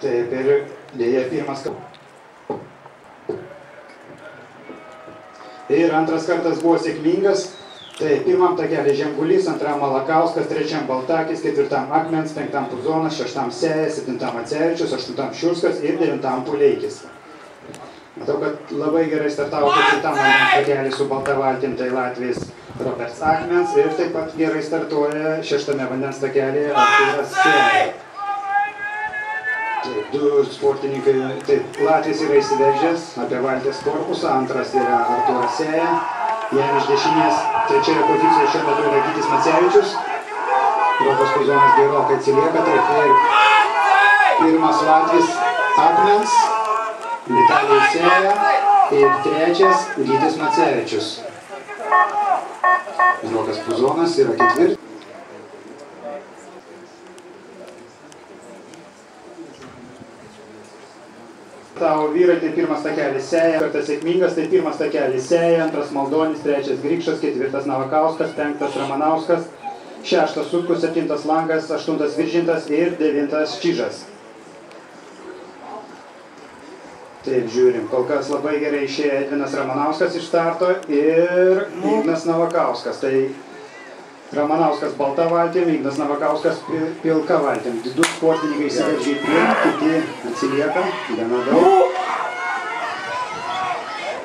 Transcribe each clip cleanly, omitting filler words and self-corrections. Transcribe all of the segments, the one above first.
Taip, ir dėja pirmas kartas. Ir antras kartas buvo sėkmingas. Tai pirmam takelį Žemgulys, antram Malakauskas, trečiam Baltakis, ketvirtam Akmens, penktam Puzonas, šeštam Seja, septintam Macevičius, aštuntam Šiurskas ir devintam Puleikis. Matau, kad labai gerai startavo ketvirtam vandens takelį su balta valtim, tai Latvijos Roberts Akmens, ir taip pat gerai startuoja šeštame vandens takelį Artūras Seja. Taip, du sportininkai, taip, Latvijas yra įsiveržęs apie valties korpusą, antras yra Artūras Seja. Jam iš dešinės trečioje pozicijoje šiuo metu yra Gytis Macevičius. Rokas Puzonas gerokai atsilieka, taip ir pirmas Latvis Akmens, Vitalijus Seja ir trečias Gytis Macevičius. Rokas Puzonas yra ketvirtas. Tavo vyrai, tai pirmas takelis Seja, kartas sėkmingas, tai pirmas takelis Seja, antras Maldonis, trečias Grikšas, ketvirtas Navakauskas, penktas Ramanauskas, šeštas Sutkus, septintas Langas, aštuntas Viržintas ir devintas Čižas. Taip, žiūrim, kol kas labai gerai išėjo Edvinas Ramanauskas iš starto ir Ignas Navakauskas. Tai Ramanauskas balta valtim, Ignas Navakauskas pilka valtim. Du sportininkai įsiveržė į priekį, kiti atsilieka, gana daug.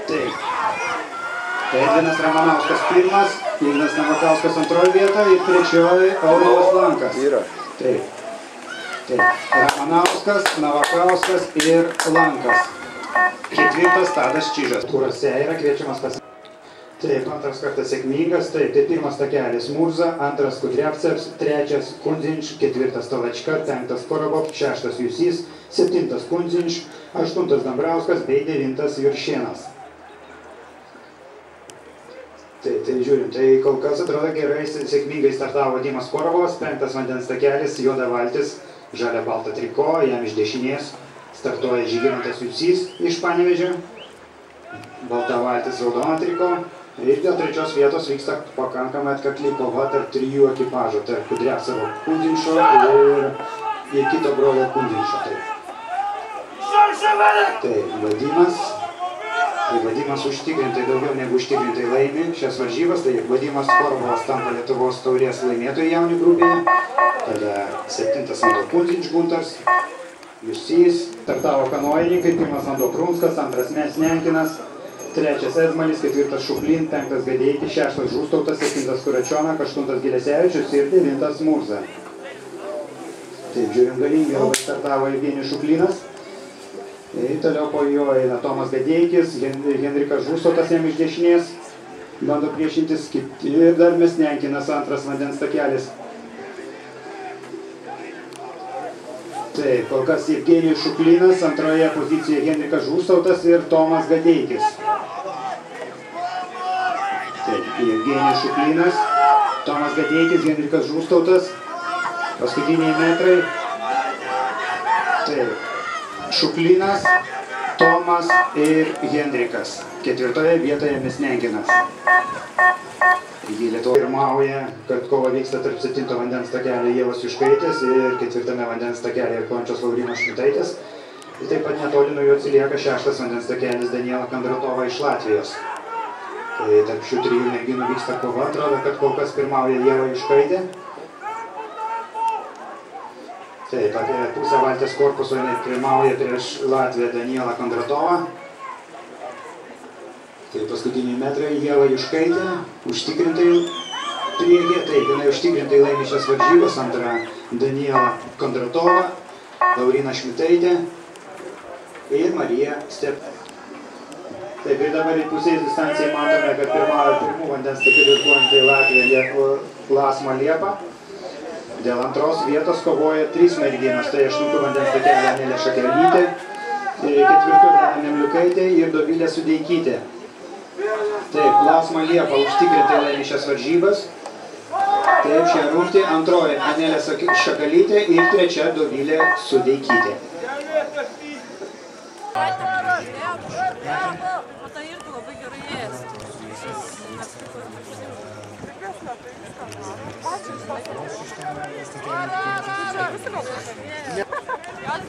Taip. Tai Edvinas Ramanauskas pirmas, Ignas Navakauskas antroji vieta ir trečioji Aurimas Lankas. Taip. Taip. Ramanauskas, Navakauskas ir Lankas. Ketvirtas Tadas Čižas. Artūras Seja yra kviečiamas pas. Taip, antras kartas sėkmingas, taip, tai pirmas takelis Murza, antras Kudriavcevs, trečias Kunzinš, ketvirtas Talačka, penktas Korobov, šeštas Jusys, septintas Kunzinš, aštuntas Dambrauskas bei devintas Juršėnas. Taip, tai žiūrim, tai kol kas atrodo gerai, sėkmingai startavo Dimas Korovas, penktas vandens takelis, juoda valtis, žalia balta triko, jam iš dešinės startuoja Žygimantas Jusys iš Panevėžio, balta valtis, raudona triko. Ir dėl trečios vietos vyksta pakankamai atkakli kova tarp trijų ekipažų, tarp Kudriavcevo Kunzinšo ir kito brolio Kunzinšo. Tai Vadimas užtikrintai, daugiau negu užtikrintai laimi šias varžybas, tai Vadimas Korovas tampa Lietuvos taurės laimėtojų jaunių grupėje, tada septintas Ando Kunzinš Guntars, Jusys, startavo kanojininkai, pirmas Ando Prunskas, antras Mesnenkinas, trečias Edmanis, ketvirtas Šuplin, penktas Gadeikis, šeštas Žustautas, septintas Kuračionak, aštuntas Gilesevičius ir devintas Murza. Taip, žiūrim, galingai labai startavo Evgenijus Šuplinas. Ir toliau po jo eina Tomas Gadeikis, Henrikas Žustautas jam iš dešinės, bando priešintis, ir dar Mesnenkinas, antras vandens takelis. Taip, kol kas Evgenijus Šuplinas, antroje pozicijoje Henrikas Žustautas ir Tomas Gadeikis. Taip, Evgenijus Šuplinas, Tomas Gadeikis, Henrikas Žustautas, paskutiniai metrai. Taip, Šuplinas, Tomas ir Henrikas. Ketvirtoje vietoje Mesnenkinas. Lietuva pirmauja, kad kova vyksta tarp 7 vandens takelio Ievos Juškaitės ir 4 vandens takelio Irklančios Laurinos Šmitaitės. Ir taip pat netoli nuo jų atsilieka 6 vandens takelis Daniela Kondratova iš Latvijos. Tai tarp šių trijų merginų vyksta kova, atrodo, kad kol kas pirmauja Ieva Juškaitė. Taip, apie pusę valties korpuso pirmauja prieš Latviją Daniela Kondratovą. Tai paskutiniai metrai Ieva Juškaitė, užtikrintai priekė, taip, jinai užtikrintai laimi šias varžybas, antra Daniela Kondratova, Laurina Šmitaitė ir Marija Step. Taip, ir dabar į pusės distancijai matome, kad pirmų vandens takelių irkluojanti Latvija Lasma Liepa. Dėl antros vietos kovoja 3 merginos, tai 8 vandens takelį Anelė Šakelytė, 4 Nemliukaitė ir Dovilė Sudeikytė. Taip, Lasma Liepa užtikrintai laimi šias varžybas. Taip, šią rungtį antroji Anelė Šakalytė ir trečia Dovilė Sudeikytė. Ačiū. Taip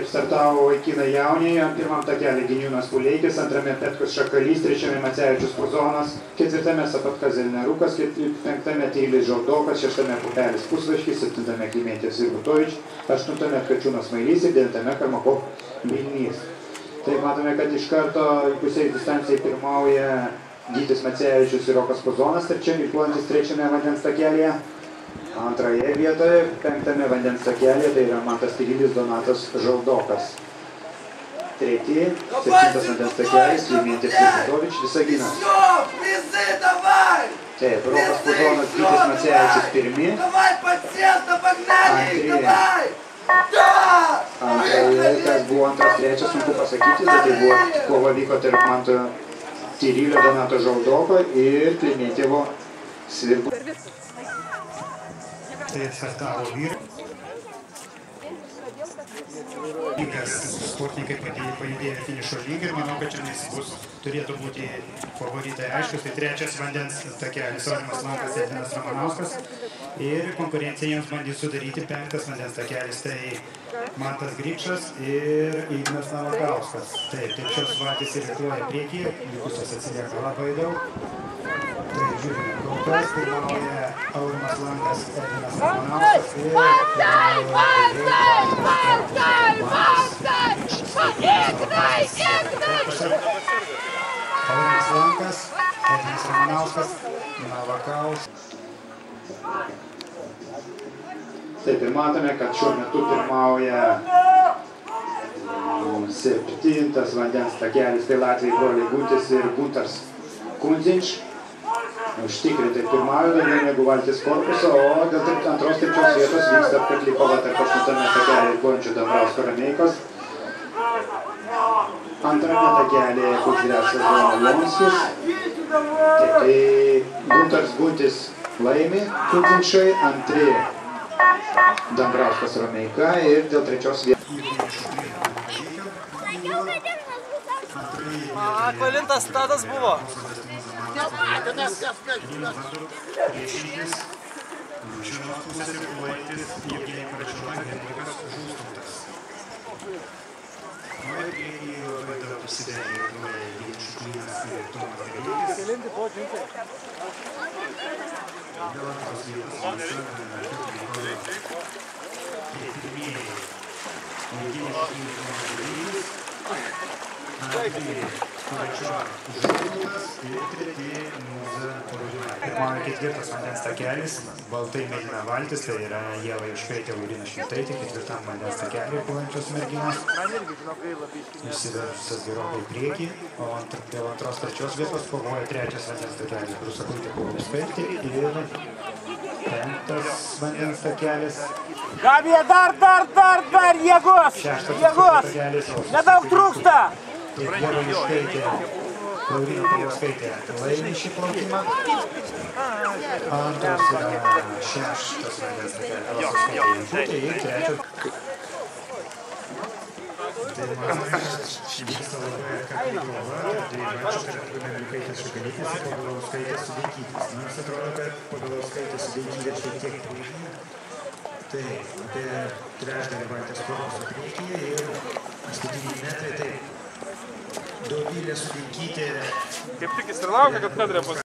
startavo vaikinai jauniai, pirmam takelį Giniūnas Puleikis, antrame Petkus Šakalys, trečiame Macevičius Puzonas, ketvirtame Sapatka Zelnerukas, penktame Tylis Žaldokas, šeštame Pupelis Pusvaškis, septintame Klimentės Virbutovič, aštuntame Kačiūnas Mailys ir devintame Karmakov Vilnys. Taip matome, kad iš karto įpusiai distancijai pirmauja Gytis Macevičius ir Rokas Puzonas, įpuolantis trečiame vandens takelėje. Antroje vietoje, penktame vandens takelėje, tai yra Mantas Tylis, Donatas Žaldokas. Treti, septintas vandens takelis, Klimentės Virbutovič, Visaginas. Taip, Rokas Puzonas, Gytis Macevičius pirmi. Antroje, kas buvo antras, trečias, sunku pasakyti, bet tai buvo kova vyko tarp Manto Tyrylio, Donato Žaldoko ir Klimentėvo Virbutovič. Tai startavo vyrai. Sportininkai pajudėjo finišo lygį ir manau, kad čia turėtų būti favoritai aiškus. Tai trečias vandens takelis Aurimas Lankas ir Edvinas Ramanauskas. Ir konkurenciją jiems bandys sudaryti penktas vandens takelis. Tai Mantas Grikšas ir Ignas Navakauskas. Taip, šios vatys įrikluoja priekį, likusios atsilieka labai daug. Tai žiūrime, kol kas pirmauja Aurimas Lankas, Edvinas Ramanauskas ir Aurimas Lankas, Edvinas Ramanauskas, Navakauskas. Taip ir matome, kad šiuo metu pirmauja septintas vandens takelis, tai Latvijai broliai Guntis ir Guntars Kunzinč. Užtikrintai pirmauja daugiau negu Valtis Korpuso, o dėl antros trečios vietos vyksta Petlipova tarp aštuntame takelį įkuojančių Dambrausko Rameikos. Antrame takelį Kudzriaskas Lonskis. Tai Guntars Guntis laimi Kudzinčai, antri Dambrauskas Rameika ir dėl trečios vietos. Valintas stadas buvo. Pirmauja ketvirtas vandens takelis, baltai mėlyna valtis, tai yra Ieva Juškaitė, Laurina Šimtaitė, ketvirtam vandens takelį puolančios merginos. Išsiveržusias gerokai į priekį, o dėl antros trečios vietos kovoja trečias vandens takelis, Brusakuitė Pauliauskaitė ir penktas vandens takelis. Gabija, dar, jėgos! Jėgos! Nedaug trūksta! Ieva Juškaitė, Laurina Pauliauskaitė laimi šį plaukimą. Antras yra šeštas vandens takelis ir trečias. Tai matome, kad vyksta labai atkakli kova, tai mačiau, kad Miliukaitės Šakalytės ir Pagalauskaitės Sudeikytės. Nors atrodo, kad Pagalauskaitės Sudeikytės šiek tiek priekyje. Tai apie trečdalį Valties korpuso priekyje ir paskutiniai metrai, tai Dovilė Sudeikytė. Kaip tik jis ir laukia, kad kadrė bus.